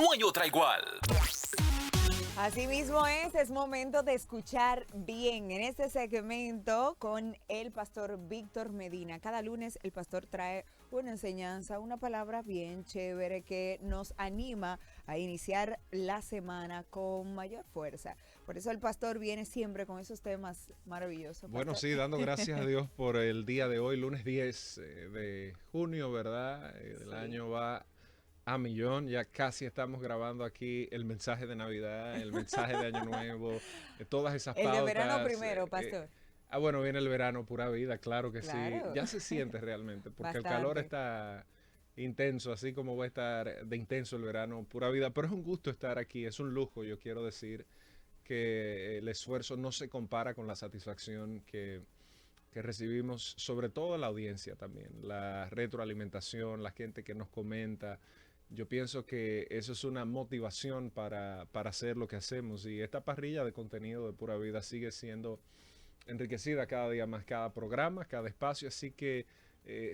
No hay otra igual. Así mismo es momento de escuchar bien en este segmento con el pastor Víctor Medina. Cada lunes el pastor trae una enseñanza, una palabra bien chévere que nos anima a iniciar la semana con mayor fuerza. Por eso el pastor viene siempre con esos temas maravillosos. ¿Pastor? Bueno, sí, dando gracias a Dios por el día de hoy, lunes 10 de junio, ¿verdad? El año va a millón, ya casi estamos grabando aquí el mensaje de Navidad, el mensaje de Año Nuevo, todas esas pautas. El de verano primero, pastor. Bueno, viene el verano, pura vida, claro que Claro. sí. Ya se siente realmente, porque Bastante. el calor está intenso, así como va a estar de intenso el verano, pura vida. Pero es un gusto estar aquí, es un lujo, yo quiero decir que el esfuerzo no se compara con la satisfacción que recibimos, sobre todo la audiencia también, la retroalimentación, la gente que nos comenta. Yo pienso que eso es una motivación para hacer lo que hacemos, y esta parrilla de contenido de Pura Vida sigue siendo enriquecida cada día más, cada programa, cada espacio, así que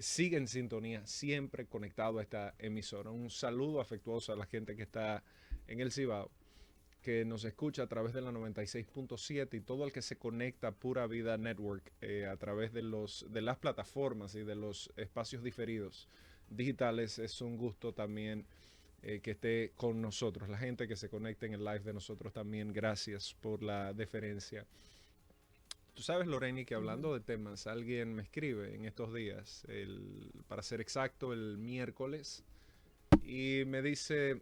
sigue en sintonía, siempre conectado a esta emisora. Un saludo afectuoso a la gente que está en el Cibao, que nos escucha a través de la 96.7 y todo el que se conecta a Pura Vida Network a través de las plataformas y de los espacios diferidos digitales. Es un gusto también que esté con nosotros. La gente que se conecta en el live de nosotros también, gracias por la deferencia. Tú sabes, Loreni, que hablando de temas, alguien me escribe en estos días, para ser exacto, el miércoles, y me dice: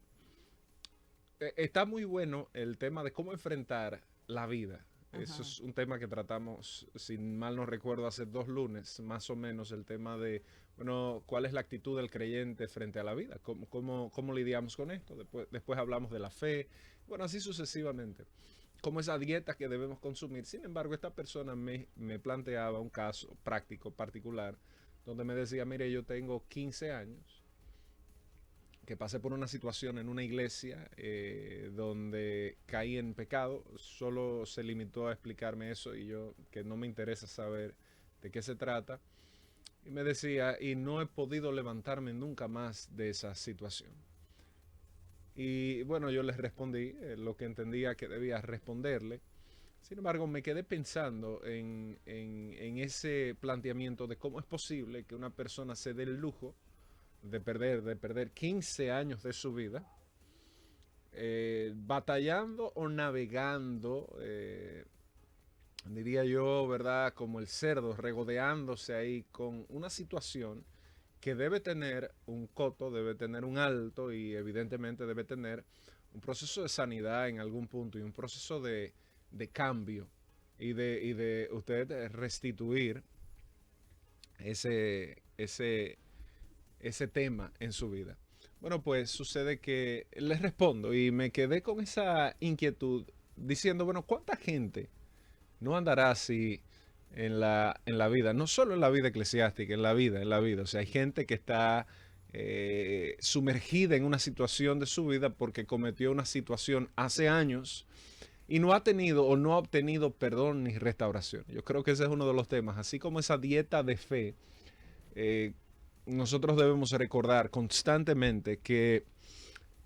está muy bueno el tema de cómo enfrentar la vida. Ajá. Eso es un tema que tratamos, si mal no recuerdo, hace 2 lunes, más o menos, el tema de, bueno, cuál es la actitud del creyente frente a la vida, cómo lidiamos con esto. Después hablamos de la fe, bueno, así sucesivamente, como esa dieta que debemos consumir. Sin embargo, esta persona me planteaba un caso práctico, particular, donde me decía: mire, yo tengo 15 años, que pasé por una situación en una iglesia donde caí en pecado. Solo se limitó a explicarme eso, y yo, que no me interesa saber de qué se trata, y me decía: y no he podido levantarme nunca más de esa situación. Y bueno, yo les respondí lo que entendía que debía responderle. Sin embargo, me quedé pensando en ese planteamiento de cómo es posible que una persona se dé el lujo de perder 15 años de su vida batallando o navegando, diría yo, ¿verdad? Como el cerdo, regodeándose ahí con una situación que debe tener un coto, debe tener un alto, y evidentemente debe tener un proceso de sanidad en algún punto, y un proceso de cambio, y de usted restituir ese tema en su vida. Bueno, pues sucede que les respondo, y me quedé con esa inquietud diciendo: bueno, ¿cuánta gente no andará así en la vida? No solo en la vida eclesiástica, en la vida. O sea, hay gente que está sumergida en una situación de su vida porque cometió una situación hace años y no ha tenido o no ha obtenido perdón ni restauración. Yo creo que ese es uno de los temas. Así como esa dieta de fe, nosotros debemos recordar constantemente que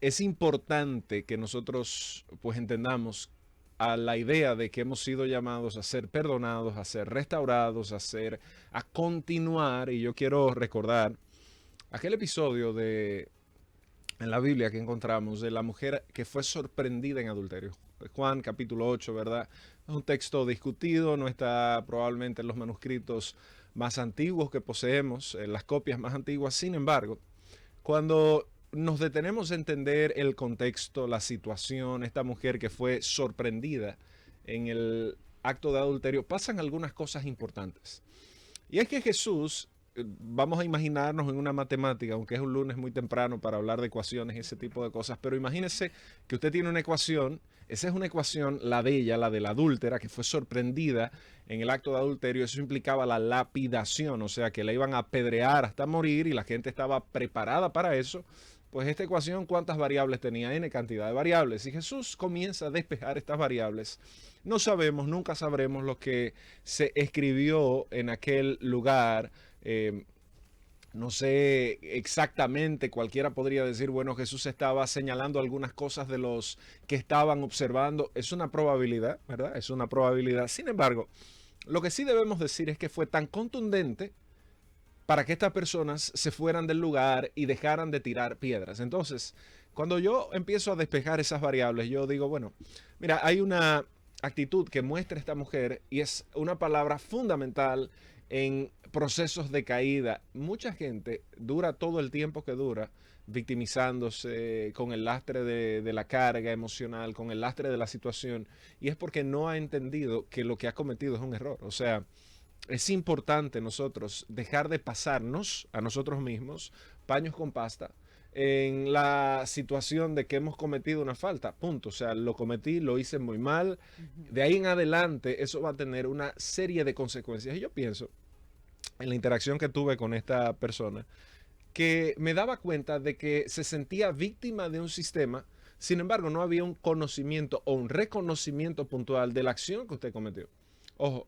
es importante que nosotros pues entendamos a la idea de que hemos sido llamados a ser perdonados, a ser restaurados, a continuar. Y yo quiero recordar aquel episodio en la Biblia que encontramos de la mujer que fue sorprendida en adulterio. Juan capítulo 8, ¿verdad? Es un texto discutido, no está probablemente en los manuscritos más antiguos que poseemos, en las copias más antiguas. Sin embargo, cuando nos detenemos a entender el contexto, la situación, esta mujer que fue sorprendida en el acto de adulterio, pasan algunas cosas importantes. Y es que Jesús, vamos a imaginarnos en una matemática, aunque es un lunes muy temprano para hablar de ecuaciones y ese tipo de cosas, pero imagínese que usted tiene una ecuación. Esa es una ecuación, la de ella, la de la adúltera, que fue sorprendida en el acto de adulterio. Eso implicaba la lapidación, o sea que la iban a apedrear hasta morir, y la gente estaba preparada para eso. Pues esta ecuación, ¿cuántas variables tenía? N cantidad de variables. Y Jesús comienza a despejar estas variables. No sabemos, nunca sabremos lo que se escribió en aquel lugar. No sé exactamente, cualquiera podría decir, bueno, Jesús estaba señalando algunas cosas de los que estaban observando. Es una probabilidad, ¿verdad? Es una probabilidad. Sin embargo, lo que sí debemos decir es que fue tan contundente para que estas personas se fueran del lugar y dejaran de tirar piedras. Entonces, cuando yo empiezo a despejar esas variables, yo digo, bueno, mira, hay una actitud que muestra esta mujer y es una palabra fundamental en procesos de caída. Mucha gente dura todo el tiempo que dura victimizándose con el lastre de la carga emocional, con el lastre de la situación, y es porque no ha entendido que lo que ha cometido es un error. O sea, es importante nosotros dejar de pasarnos a nosotros mismos paños con pasta en la situación de que hemos cometido una falta, punto. O sea, lo cometí, lo hice muy mal. Ujú. De ahí en adelante eso va a tener una serie de consecuencias. Y yo pienso, en la interacción que tuve con esta persona, que me daba cuenta de que se sentía víctima de un sistema, sin embargo no había un conocimiento o un reconocimiento puntual de la acción que usted cometió. Ojo,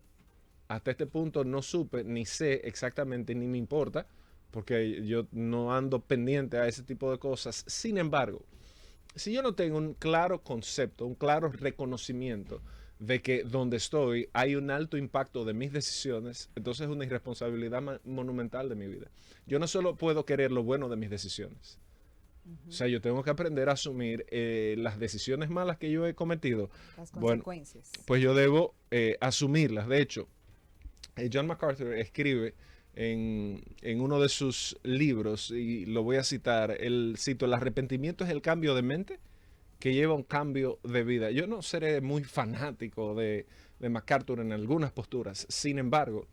hasta este punto no supe, ni sé exactamente, ni me importa, porque yo no ando pendiente a ese tipo de cosas. Sin embargo, si yo no tengo un claro concepto, un claro reconocimiento de que donde estoy hay un alto impacto de mis decisiones, entonces es una irresponsabilidad monumental de mi vida. Yo no solo puedo querer lo bueno de mis decisiones. O Ujú. sea, yo tengo que aprender a asumir las decisiones malas que yo he cometido. Las Bueno, consecuencias. pues yo debo asumirlas. De hecho, John MacArthur escribe en uno de sus libros, y lo voy a citar, él cito, el arrepentimiento es el cambio de mente que lleva a un cambio de vida. Yo no seré muy fanático de MacArthur en algunas posturas, sin embargo,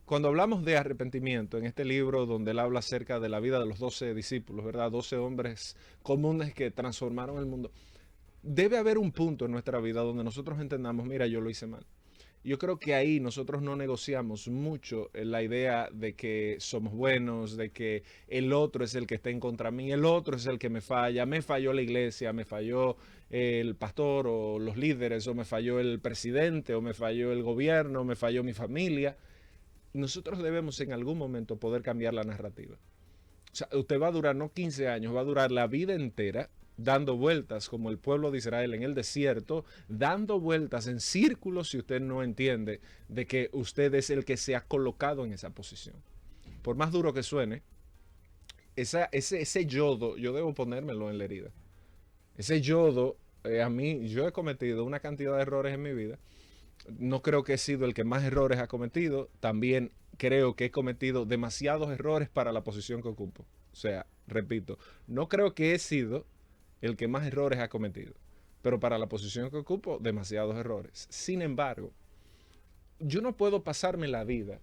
cuando hablamos de arrepentimiento, en este libro donde él habla acerca de la vida de los 12 discípulos, ¿verdad? 12 hombres comunes que transformaron el mundo, debe haber un punto en nuestra vida donde nosotros entendamos, mira, yo lo hice mal. Yo creo que ahí nosotros no negociamos mucho la idea de que somos buenos, de que el otro es el que está en contra mí, el otro es el que me falló la iglesia, me falló el pastor o los líderes, o me falló el presidente, o me falló el gobierno, o me falló mi familia. Nosotros debemos en algún momento poder cambiar la narrativa. O sea, usted va a durar no 15 años, va a durar la vida entera dando vueltas como el pueblo de Israel en el desierto, dando vueltas en círculos si usted no entiende de que usted es el que se ha colocado en esa posición. Por más duro que suene, ese yodo, yo debo ponérmelo en la herida. Ese yodo, a mí, yo he cometido una cantidad de errores en mi vida. No creo que he sido el que más errores ha cometido. También creo que he cometido demasiados errores para la posición que ocupo. O sea, repito, no creo que he sido el que más errores ha cometido. Pero para la posición que ocupo, demasiados errores. Sin embargo, yo no puedo pasarme la vida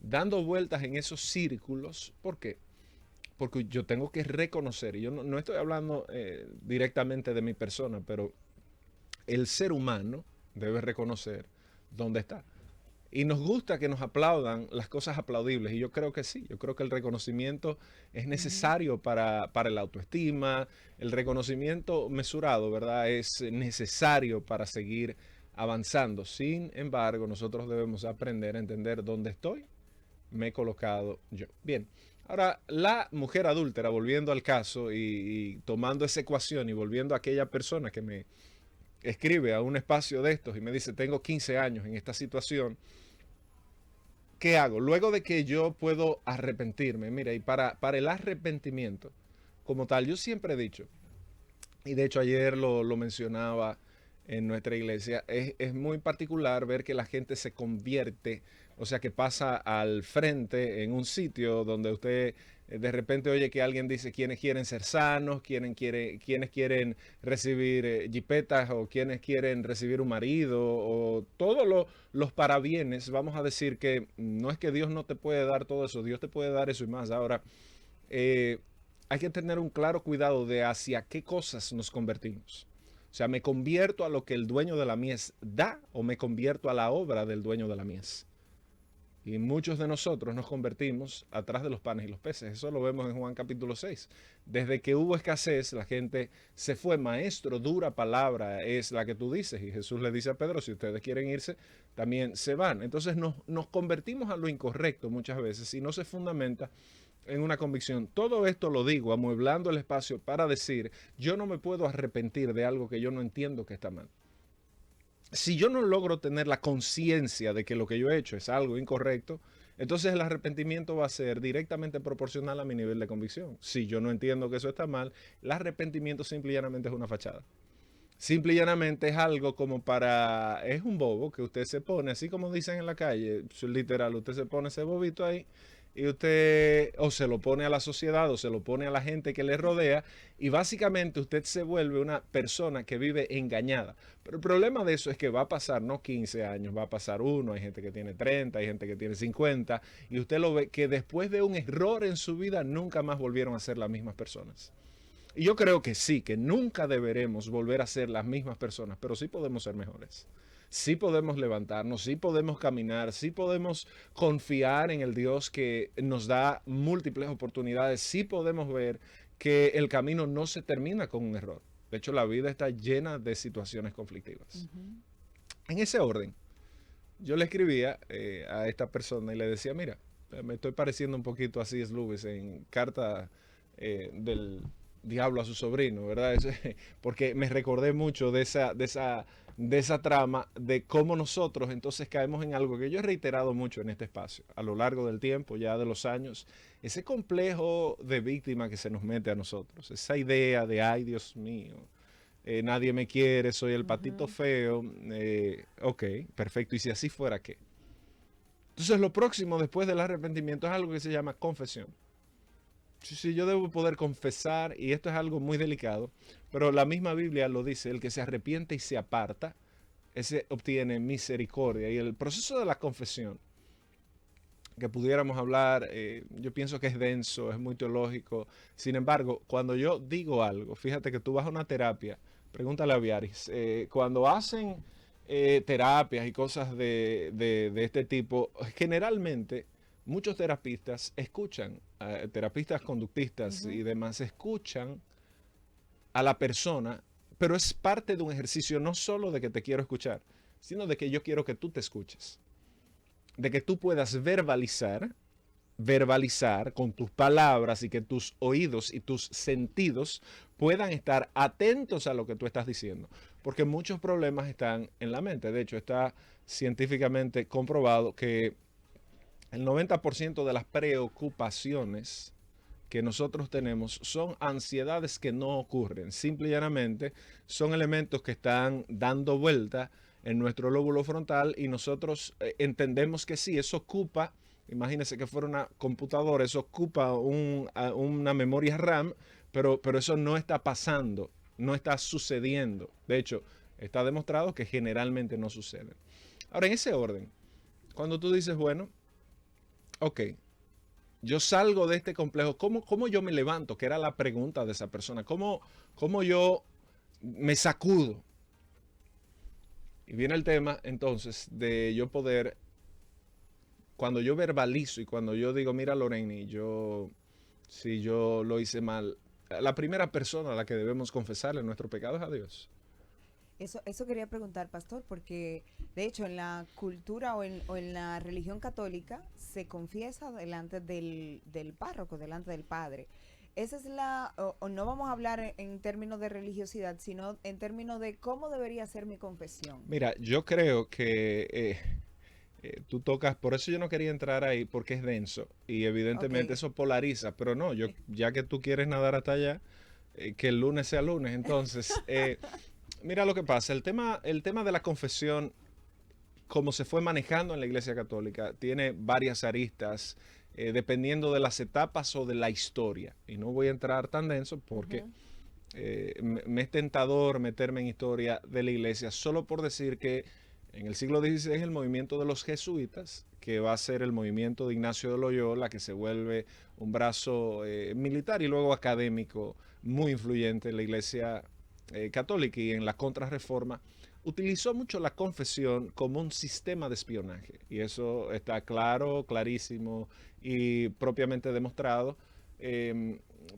dando vueltas en esos círculos. ¿Por qué? Porque yo tengo que reconocer, y yo no estoy hablando directamente de mi persona, pero el ser humano debe reconocer dónde está. Y nos gusta que nos aplaudan las cosas aplaudibles. Y yo creo que sí. Yo creo que el reconocimiento es Ujú. necesario para el autoestima. El reconocimiento mesurado, ¿verdad? Es necesario para seguir avanzando. Sin embargo, nosotros debemos aprender a entender dónde estoy, me he colocado yo. Bien. Ahora, la mujer adúltera, volviendo al caso y tomando esa ecuación y volviendo a aquella persona que me escribe a un espacio de estos y me dice, tengo 15 años en esta situación, ¿qué hago? Luego de que yo puedo arrepentirme, mira, y para el arrepentimiento, como tal, yo siempre he dicho, y de hecho ayer lo mencionaba en nuestra iglesia, es muy particular ver que la gente se convierte, o sea, que pasa al frente en un sitio donde usted de repente oye que alguien dice quienes quieren ser sanos, quienes quieren recibir jipetas, o quienes quieren recibir un marido, o todos los parabienes. Vamos a decir que no es que Dios no te puede dar todo eso, Dios te puede dar eso y más. Ahora, eh, hay que tener un claro cuidado de hacia qué cosas nos convertimos. O sea, ¿me convierto a lo que el dueño de la mies da, o me convierto a la obra del dueño de la mies? Y muchos de nosotros nos convertimos atrás de los panes y los peces. Eso lo vemos en Juan capítulo 6. Desde que hubo escasez, la gente se fue. Maestro, dura palabra es la que tú dices. Y Jesús le dice a Pedro, si ustedes quieren irse, también se van. Entonces nos convertimos a lo incorrecto muchas veces y no se fundamenta en una convicción. Todo esto lo digo amueblando el espacio para decir, yo no me puedo arrepentir de algo que yo no entiendo que está mal. Si yo no logro tener la conciencia de que lo que yo he hecho es algo incorrecto, entonces el arrepentimiento va a ser directamente proporcional a mi nivel de convicción. Si yo no entiendo que eso está mal, el arrepentimiento simple y llanamente es una fachada. Simple y llanamente es algo como para, es un bobo que usted se pone, así como dicen en la calle, literal, usted se pone ese bobito ahí y usted o se lo pone a la sociedad o se lo pone a la gente que le rodea y básicamente usted se vuelve una persona que vive engañada. Pero el problema de eso es que va a pasar no 15 años, va a pasar uno, hay gente que tiene 30, hay gente que tiene 50 y usted lo ve que después de un error en su vida nunca más volvieron a ser las mismas personas. Y yo creo que sí, que nunca deberemos volver a ser las mismas personas, pero sí podemos ser mejores. Sí podemos levantarnos, sí podemos caminar, sí podemos confiar en el Dios que nos da múltiples oportunidades, sí podemos ver que el camino no se termina con un error. De hecho, la vida está llena de situaciones conflictivas. En ese orden, yo le escribía a esta persona y le decía, mira, me estoy pareciendo un poquito a C.S. Lewis en Carta del Diablo a su sobrino, ¿verdad? Porque me recordé mucho de esa trama, de cómo nosotros entonces caemos en algo que yo he reiterado mucho en este espacio, a lo largo del tiempo, ya de los años, ese complejo de víctima que se nos mete a nosotros, esa idea de, ay, Dios mío, nadie me quiere, soy el patito feo, ok, perfecto, y si así fuera, ¿qué? Entonces lo próximo después del arrepentimiento es algo que se llama confesión. Sí, yo debo poder confesar, y esto es algo muy delicado, pero la misma Biblia lo dice, el que se arrepiente y se aparta, ese obtiene misericordia. Y el proceso de la confesión, que pudiéramos hablar, yo pienso que es denso, es muy teológico. Sin embargo, cuando yo digo algo, fíjate que tú vas a una terapia, pregúntale a Viaris, cuando hacen terapias y cosas de este tipo, generalmente muchos terapistas escuchan, terapistas conductistas y demás, escuchan a la persona, pero es parte de un ejercicio no solo de que te quiero escuchar, sino de que yo quiero que tú te escuches, de que tú puedas verbalizar con tus palabras y que tus oídos y tus sentidos puedan estar atentos a lo que tú estás diciendo, porque muchos problemas están en la mente. De hecho, está científicamente comprobado que el 90% de las preocupaciones que nosotros tenemos son ansiedades que no ocurren. Simple y llanamente son elementos que están dando vuelta en nuestro lóbulo frontal y nosotros entendemos que sí, eso ocupa, imagínense que fuera una computadora, eso ocupa una memoria RAM, pero eso no está pasando, no está sucediendo. De hecho, está demostrado que generalmente no sucede. Ahora, en ese orden, cuando tú dices, bueno, ok, yo salgo de este complejo, ¿cómo yo me levanto? Que era la pregunta de esa persona. ¿Cómo yo me sacudo? Y viene el tema entonces de yo poder, cuando yo verbalizo y cuando yo digo, mira Loreni, si yo lo hice mal, la primera persona a la que debemos confesarle nuestro pecado es a Dios. Eso quería preguntar, pastor, porque de hecho en la cultura o en la religión católica se confiesa delante del párroco, delante del padre. Esa es o no vamos a hablar en términos de religiosidad, sino en términos de cómo debería ser mi confesión. Mira, yo creo que tú tocas, por eso yo no quería entrar ahí, porque es denso y evidentemente Ok. eso polariza, pero no, ya que tú quieres nadar hasta allá, que el lunes sea lunes, entonces, mira lo que pasa, el tema de la confesión, como se fue manejando en la Iglesia Católica, tiene varias aristas, dependiendo de las etapas o de la historia, y no voy a entrar tan denso porque me es tentador meterme en historia de la Iglesia, solo por decir que en el siglo XVI el movimiento de los jesuitas, que va a ser el movimiento de Ignacio de Loyola, que se vuelve un brazo militar y luego académico muy influyente en la Iglesia católica y en la contrarreforma, utilizó mucho la confesión como un sistema de espionaje. Y eso está claro, clarísimo y propiamente demostrado,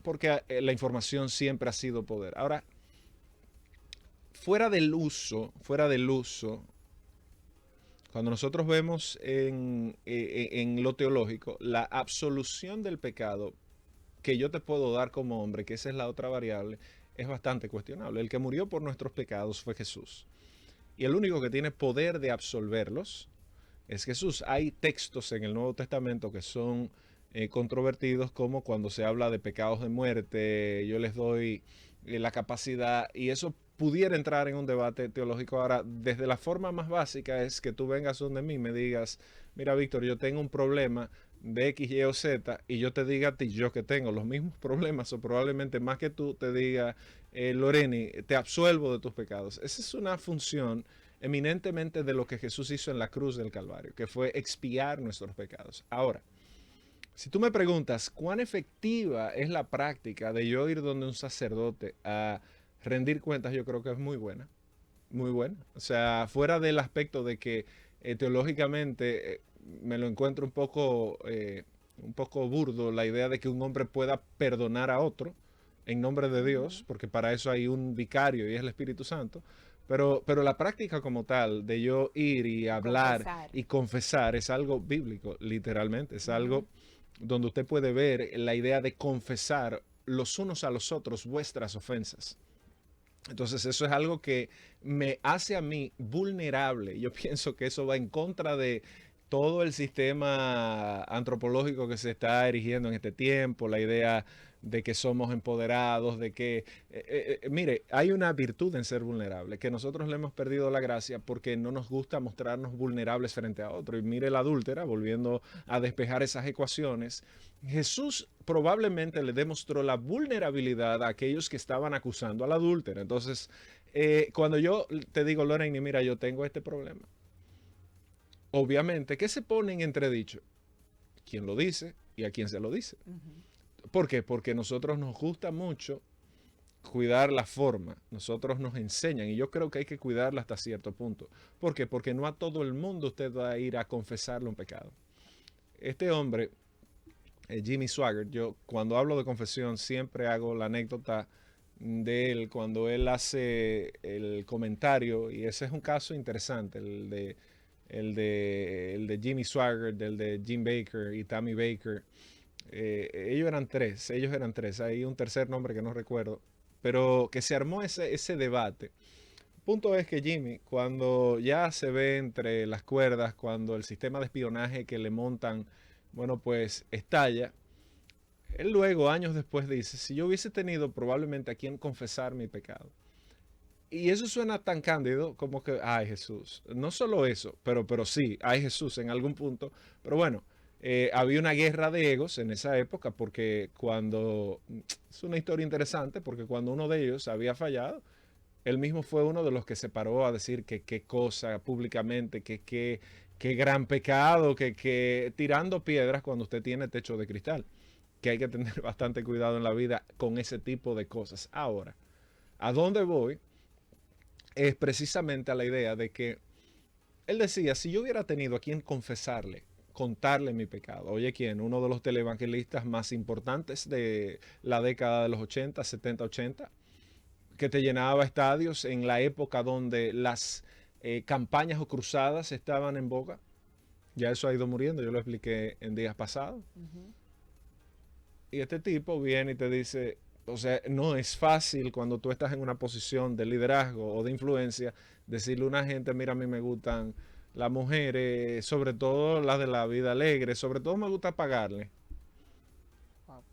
porque la información siempre ha sido poder. Ahora, fuera del uso Cuando nosotros vemos en lo teológico la absolución del pecado que yo te puedo dar como hombre, que esa es la otra variable, es bastante cuestionable. El que murió por nuestros pecados fue Jesús. Y el único que tiene poder de absolverlos es Jesús. Hay textos en el Nuevo Testamento que son controvertidos, como cuando se habla de pecados de muerte, yo les doy la capacidad, y eso pudiera entrar en un debate teológico. Ahora, desde la forma más básica es que tú vengas donde mí y me digas, mira Víctor, yo tengo un problema de X, Y o Z, y yo te diga a ti, yo que tengo los mismos problemas o probablemente más que tú, te diga, Loreni, te absuelvo de tus pecados. Esa es una función eminentemente de lo que Jesús hizo en la cruz del Calvario, que fue expiar nuestros pecados. Ahora, si tú me preguntas cuán efectiva es la práctica de yo ir donde un sacerdote a rendir cuentas, yo creo que es muy buena, muy buena. O sea, fuera del aspecto de que teológicamente me lo encuentro un poco burdo la idea de que un hombre pueda perdonar a otro en nombre de Dios, porque para eso hay un vicario y es el Espíritu Santo. Pero la práctica como tal, de yo ir y hablar Confesar. y confesar, es algo bíblico, literalmente. Es algo donde usted puede ver la idea de confesar los unos a los otros vuestras ofensas. Entonces eso es algo que me hace a mí vulnerable. Yo pienso que eso va en contra de todo el sistema antropológico que se está erigiendo en este tiempo, la idea de que somos empoderados, de que, mire, hay una virtud en ser vulnerable, que nosotros le hemos perdido la gracia porque no nos gusta mostrarnos vulnerables frente a otro. Y mire la adúltera, volviendo a despejar esas ecuaciones, Jesús probablemente le demostró la vulnerabilidad a aquellos que estaban acusando a la adúltera. Entonces, cuando yo te digo, Lorena, mira, yo tengo este problema, obviamente, ¿qué se pone en entredicho? ¿Quién lo dice y a quién se lo dice? ¿Por qué? Porque nosotros nos gusta mucho cuidar la forma. Nosotros nos enseñan, y yo creo que hay que cuidarla hasta cierto punto. ¿Por qué? Porque no a todo el mundo usted va a ir a confesarle un pecado. Este hombre, Jimmy Swaggart, yo cuando hablo de confesión siempre hago la anécdota de él cuando él hace el comentario, y ese es un caso interesante, el de Jimmy Swaggart, el de Jim Baker y Tammy Baker. Ellos eran tres, hay un tercer nombre que no recuerdo, pero que se armó ese debate. El punto es que Jimmy, cuando ya se ve entre las cuerdas, cuando el sistema de espionaje que le montan, bueno, pues estalla, él luego, años después, dice, si yo hubiese tenido probablemente a quien confesar mi pecado. Y eso suena tan cándido como que, ay Jesús, no solo eso, pero sí, ay Jesús en algún punto, pero bueno, había una guerra de egos en esa época porque es una historia interesante, porque cuando uno de ellos había fallado, él mismo fue uno de los que se paró a decir que qué cosa públicamente, que qué gran pecado, que tirando piedras cuando usted tiene techo de cristal, que hay que tener bastante cuidado en la vida con ese tipo de cosas. Ahora, ¿a dónde voy? Es precisamente a la idea de que él decía, si yo hubiera tenido a quien confesarle, contarle mi pecado, oye, ¿quién? Uno de los televangelistas más importantes de la década de los 80, 70, 80, que te llenaba estadios en la época donde las campañas o cruzadas estaban en boga. Ya eso ha ido muriendo, yo lo expliqué en días pasados. Y este tipo viene y te dice, o sea, no es fácil cuando tú estás en una posición de liderazgo o de influencia decirle a una gente, mira, a mí me gustan las mujeres, sobre todo las de la vida alegre, sobre todo me gusta pagarle. Wow.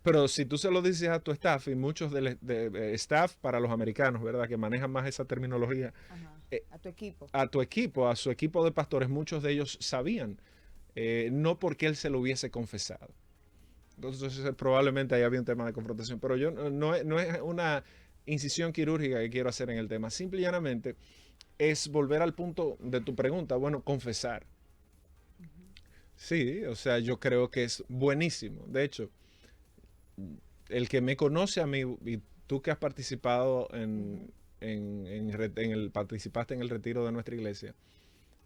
Pero si tú se lo dices a tu staff, y muchos staff para los americanos, ¿verdad? Que manejan más esa terminología, Ajá. eh, A tu equipo. a tu equipo, a su equipo de pastores, muchos de ellos sabían, no porque él se lo hubiese confesado. Entonces probablemente ahí había un tema de confrontación, pero yo no es una incisión quirúrgica que quiero hacer en el tema, simple y llanamente es volver al punto de tu pregunta, bueno, confesar. Sí, o sea, yo creo que es buenísimo. De hecho, el que me conoce a mí y tú que has participado participaste en el retiro de nuestra iglesia,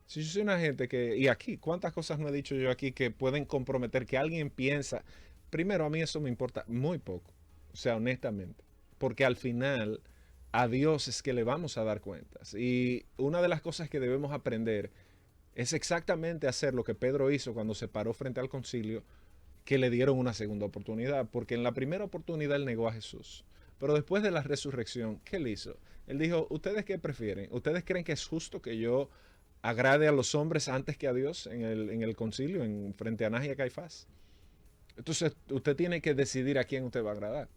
si yo soy una gente que, y aquí, ¿cuántas cosas no he dicho yo aquí que pueden comprometer que alguien piensa? Primero, a mí eso me importa muy poco, o sea, honestamente, porque al final a Dios es que le vamos a dar cuentas. Y una de las cosas que debemos aprender Es exactamente hacer lo que Pedro hizo cuando se paró frente al concilio, que le dieron una segunda oportunidad, porque en la primera oportunidad él negó a Jesús. Pero después de la resurrección, ¿qué él hizo? Él dijo, ¿ustedes qué prefieren? ¿Ustedes creen que es justo que yo agrade a los hombres antes que a Dios en el concilio, frente a Anás y a Caifás? Entonces, usted tiene que decidir a quién usted va a agradar.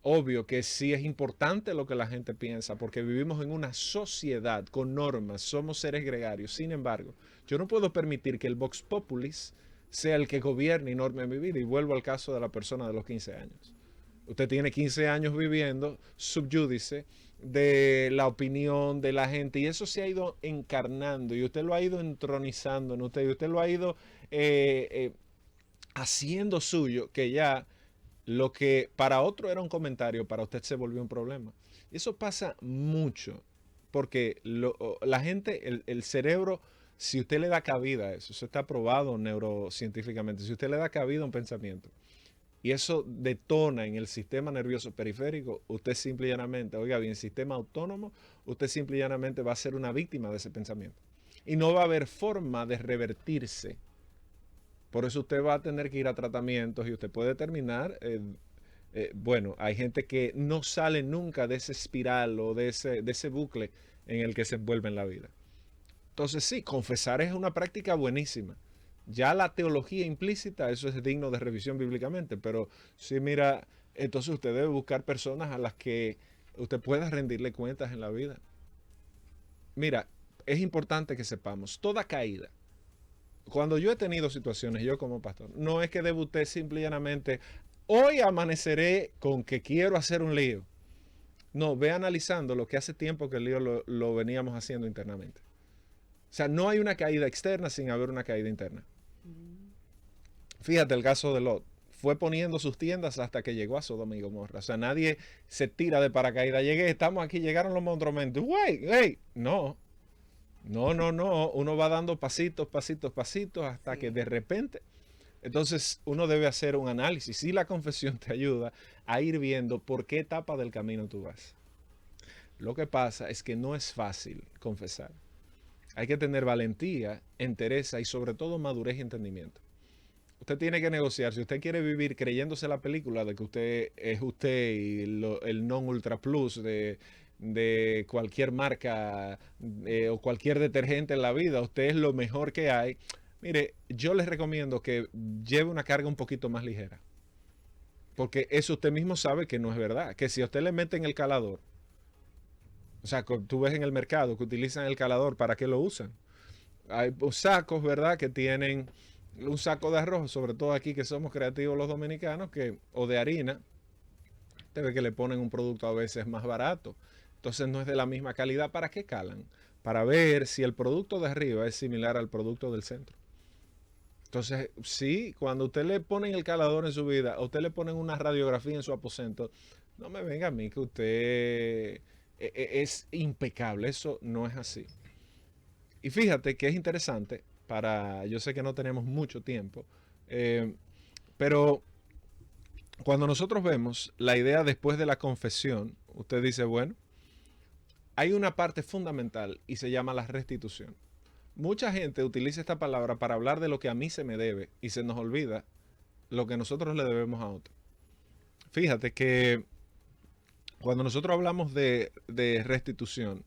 Obvio que sí es importante lo que la gente piensa, porque vivimos en una sociedad con normas, somos seres gregarios. Sin embargo, yo no puedo permitir que el Vox Populis sea el que gobierne y norme mi vida. Y vuelvo al caso de la persona de los 15 años. Usted tiene 15 años viviendo subyúdice de la opinión de la gente y eso se ha ido encarnando y usted lo ha ido entronizando en usted y usted lo ha ido haciendo suyo, que ya lo que para otro era un comentario, para usted se volvió un problema. Y eso pasa mucho, porque la gente, el cerebro, si usted le da cabida a eso está probado neurocientíficamente, si usted le da cabida a un pensamiento, y eso detona en el sistema nervioso periférico, usted simple y llanamente, oiga bien, sistema autónomo, usted simple y llanamente va a ser una víctima de ese pensamiento. Y no va a haber forma de revertirse. Por eso usted va a tener que ir a tratamientos y usted puede terminar, bueno, hay gente que no sale nunca de esa espiral o de ese bucle en el que se envuelve en la vida. Entonces sí, confesar es una práctica buenísima. Ya la teología implícita, eso es digno de revisión bíblicamente, pero sí, mira, entonces usted debe buscar personas a las que usted pueda rendirle cuentas en la vida. Mira, es importante que sepamos, toda caída, cuando yo he tenido situaciones, yo como pastor, no es que debuté simple y llanamente, hoy amaneceré con que quiero hacer un lío. No, ve analizando lo que hace tiempo que el lío lo veníamos haciendo internamente. O sea, no hay una caída externa sin haber una caída interna. Fíjate el caso de Lot. Fue poniendo sus tiendas hasta que llegó a Sodoma y Gomorra. O sea, nadie se tira de paracaídas. Llegué, estamos aquí, llegaron los monstruos. ¡Wey! No. No. Uno va dando pasitos hasta que de repente. Entonces, uno debe hacer un análisis. Y la confesión te ayuda a ir viendo por qué etapa del camino tú vas. Lo que pasa es que no es fácil confesar. Hay que tener valentía, entereza y sobre todo madurez y entendimiento. Usted tiene que negociar. Si usted quiere vivir creyéndose la película de que usted es usted y el non ultra plus de cualquier marca o cualquier detergente en la vida, usted es lo mejor que hay. Mire, yo les recomiendo que lleve una carga un poquito más ligera. Porque eso usted mismo sabe que no es verdad. Que si a usted le mete en el calador, o sea, tú ves en el mercado que utilizan el calador, ¿para qué lo usan? Hay sacos, ¿verdad? Que tienen un saco de arroz, sobre todo aquí que somos creativos los dominicanos, o de harina, te ve que le ponen un producto a veces más barato. Entonces no es de la misma calidad. ¿Para qué calan? Para ver si el producto de arriba es similar al producto del centro. Entonces, sí, cuando usted le ponen el calador en su vida, o usted le ponen una radiografía en su aposento, no me venga a mí que usted es impecable. Eso no es así. Y fíjate que es interesante yo sé que no tenemos mucho tiempo, pero cuando nosotros vemos la idea después de la confesión, usted dice, bueno, hay una parte fundamental y se llama la restitución. Mucha gente utiliza esta palabra para hablar de lo que a mí se me debe y se nos olvida lo que nosotros le debemos a otro. Fíjate que cuando nosotros hablamos de restitución,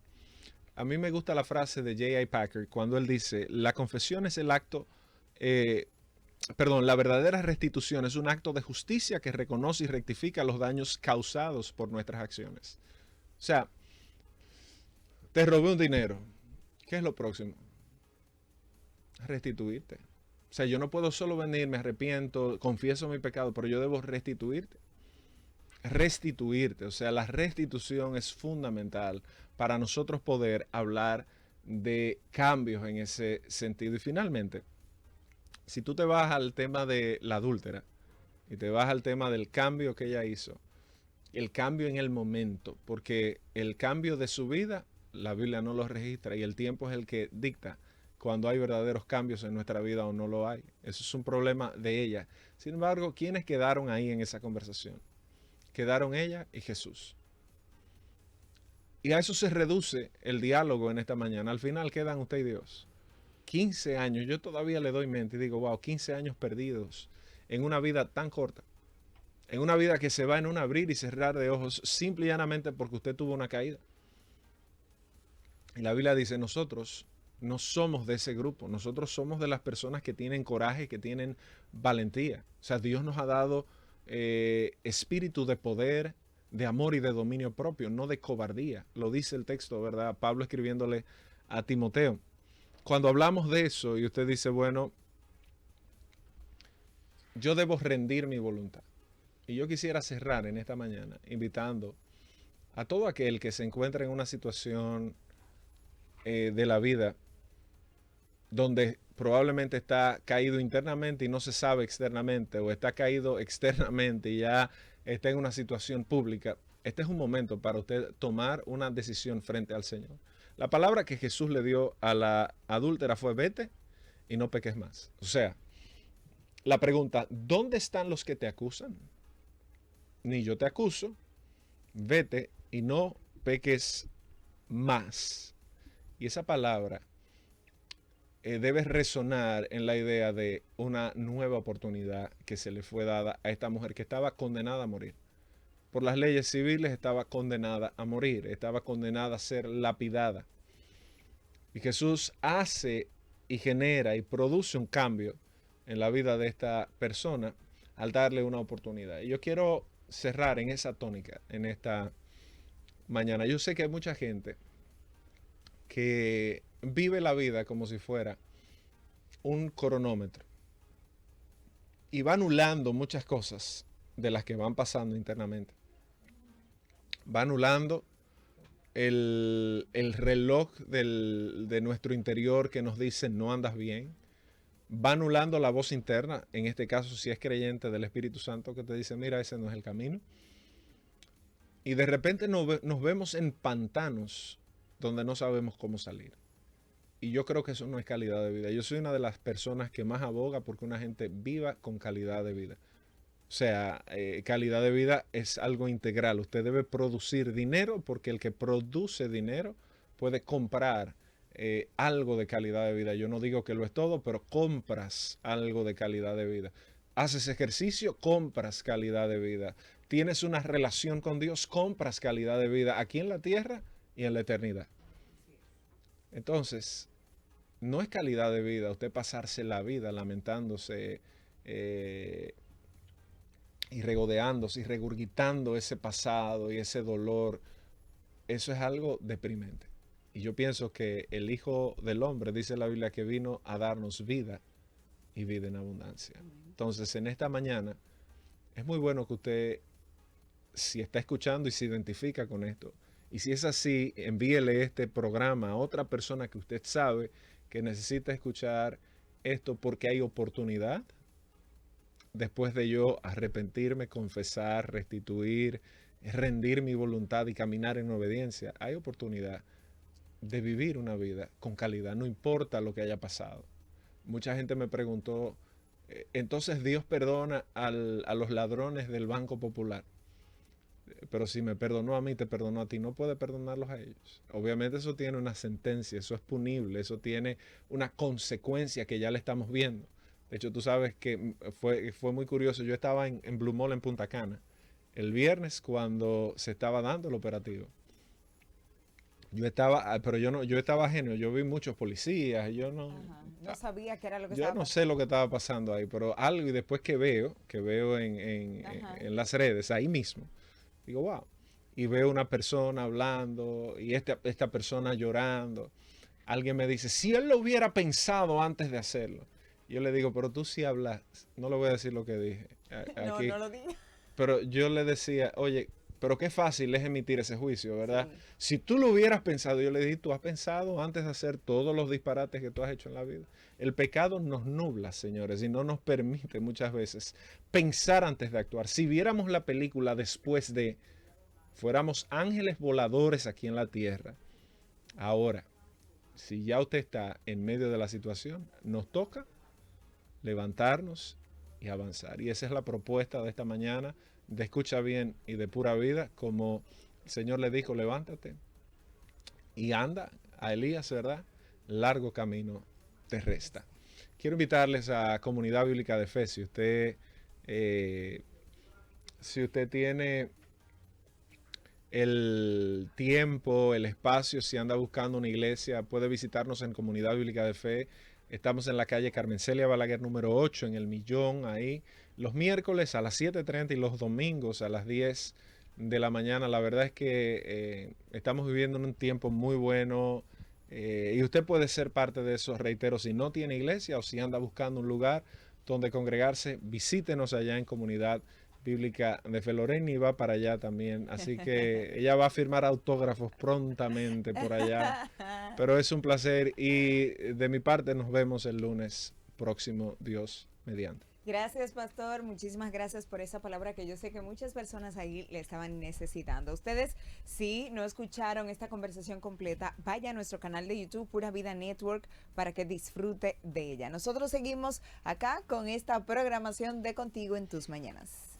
a mí me gusta la frase de J.I. Packer cuando él dice, la confesión es el acto, la verdadera restitución es un acto de justicia que reconoce y rectifica los daños causados por nuestras acciones. O sea, te robé un dinero. ¿Qué es lo próximo? Restituirte. O sea, yo no puedo solo venir, me arrepiento, confieso mi pecado, pero yo debo restituirte. Restituirte. O sea, la restitución es fundamental para nosotros poder hablar de cambios en ese sentido. Y finalmente, si tú te vas al tema de la adúltera y te vas al tema del cambio que ella hizo, el cambio en el momento, porque el cambio de su vida, la Biblia no lo registra y el tiempo es el que dicta cuando hay verdaderos cambios en nuestra vida o no lo hay. Eso es un problema de ella. Sin embargo, ¿quiénes quedaron ahí en esa conversación? Quedaron ella y Jesús. Y a eso se reduce el diálogo en esta mañana. Al final quedan usted y Dios. 15 años, yo todavía le doy mente y digo, wow, 15 años perdidos en una vida tan corta, en una vida que se va en un abrir y cerrar de ojos, simple y llanamente porque usted tuvo una caída. Y la Biblia dice, nosotros no somos de ese grupo, nosotros somos de las personas que tienen coraje, que tienen valentía. O sea, Dios nos ha dado espíritu de poder, de amor y de dominio propio, no de cobardía. Lo dice el texto, ¿verdad? Pablo escribiéndole a Timoteo. Cuando hablamos de eso y usted dice, bueno, yo debo rendir mi voluntad. Y yo quisiera cerrar en esta mañana invitando a todo aquel que se encuentra en una situación de la vida donde probablemente está caído internamente y no se sabe externamente, o está caído externamente y ya está en una situación pública. Este es un momento para usted tomar una decisión frente al Señor. La palabra que Jesús le dio a la adúltera fue: vete y no peques más. O sea, la pregunta, ¿dónde están los que te acusan? Ni yo te acuso, vete y no peques más. Y esa palabra debe resonar en la idea de una nueva oportunidad que se le fue dada a esta mujer que estaba condenada a morir. Por las leyes civiles estaba condenada a morir, estaba condenada a ser lapidada. Y Jesús hace y genera y produce un cambio en la vida de esta persona al darle una oportunidad. Y yo quiero cerrar en esa tónica en esta mañana. Yo sé que hay mucha gente que vive la vida como si fuera un cronómetro y va anulando muchas cosas de las que van pasando internamente. Va anulando el reloj de nuestro interior que nos dice no andas bien. Va anulando la voz interna, en este caso si es creyente, del Espíritu Santo, que te dice mira, ese no es el camino. Y de repente nos vemos en pantanos donde no sabemos cómo salir. Y yo creo que eso no es calidad de vida. Yo soy una de las personas que más aboga porque una gente viva con calidad de vida. O sea, calidad de vida es algo integral. Usted debe producir dinero porque el que produce dinero puede comprar algo de calidad de vida. Yo no digo que lo es todo, pero compras algo de calidad de vida. Haces ejercicio, compras calidad de vida. Tienes una relación con Dios, compras calidad de vida aquí en la tierra y en la eternidad. Entonces, no es calidad de vida usted pasarse la vida lamentándose y regodeándose y regurgitando ese pasado y ese dolor. Eso es algo deprimente. Y yo pienso que el Hijo del Hombre, dice la Biblia, que vino a darnos vida y vida en abundancia. Entonces, en esta mañana, es muy bueno que usted, si está escuchando y se identifica con esto, y si es así, envíele este programa a otra persona que usted sabe que necesita escuchar esto, porque hay oportunidad. Después de yo arrepentirme, confesar, restituir, rendir mi voluntad y caminar en obediencia, hay oportunidad de vivir una vida con calidad, no importa lo que haya pasado. Mucha gente me preguntó, entonces Dios perdona a los ladrones del Banco Popular. Pero si me perdonó a mí, te perdonó a ti, no puede perdonarlos a ellos. Obviamente eso tiene una sentencia, eso es punible, eso tiene una consecuencia que ya le estamos viendo. De hecho, tú sabes que fue muy curioso. Yo estaba en Blue Mall en Punta Cana el viernes cuando se estaba dando el operativo. Pero yo estaba ajeno, yo vi muchos policías, no sabía qué era lo que yo estaba no pasando. sé lo que estaba pasando ahí, pero algo, y después que veo en las redes, ahí mismo, digo, wow. Y veo una persona hablando y esta persona llorando. Alguien me dice, si él lo hubiera pensado antes de hacerlo. Yo le digo, pero tú sí hablas. No le voy a decir lo que dije aquí. No lo digas. Pero yo le decía, oye, pero qué fácil es emitir ese juicio, ¿verdad? Sí. Si tú lo hubieras pensado, yo le dije, tú has pensado antes de hacer todos los disparates que tú has hecho en la vida. El pecado nos nubla, señores, y no nos permite muchas veces pensar antes de actuar. Si viéramos la película después de, fuéramos ángeles voladores aquí en la tierra. Ahora, si ya usted está en medio de la situación, nos toca levantarnos y avanzar. Y esa es la propuesta de esta mañana de Escucha Bien y de Pura Vida, como el Señor le dijo, levántate y anda a Elías, ¿verdad? Largo camino te resta. Quiero invitarles a Comunidad Bíblica de Fe. Si usted tiene el tiempo, el espacio, si anda buscando una iglesia, puede visitarnos en Comunidad Bíblica de Fe. Estamos en la calle Carmen Celia Balaguer número 8, en El Millón, ahí. Los miércoles a las 7:30 y los domingos a las 10 de la mañana. La verdad es que estamos viviendo un tiempo muy bueno y usted puede ser parte de eso. Reitero, si no tiene iglesia o si anda buscando un lugar donde congregarse, visítenos allá en Comunidad Bíblica de Fe. Loreni va para allá también, así que ella va a firmar autógrafos prontamente por allá, pero es un placer y de mi parte nos vemos el lunes próximo, Dios mediante. Gracias, pastor. Muchísimas gracias por esa palabra que yo sé que muchas personas ahí le estaban necesitando. Ustedes, si no escucharon esta conversación completa, vaya a nuestro canal de YouTube, Pura Vida Network, para que disfrute de ella. Nosotros seguimos acá con esta programación de Contigo en tus Mañanas.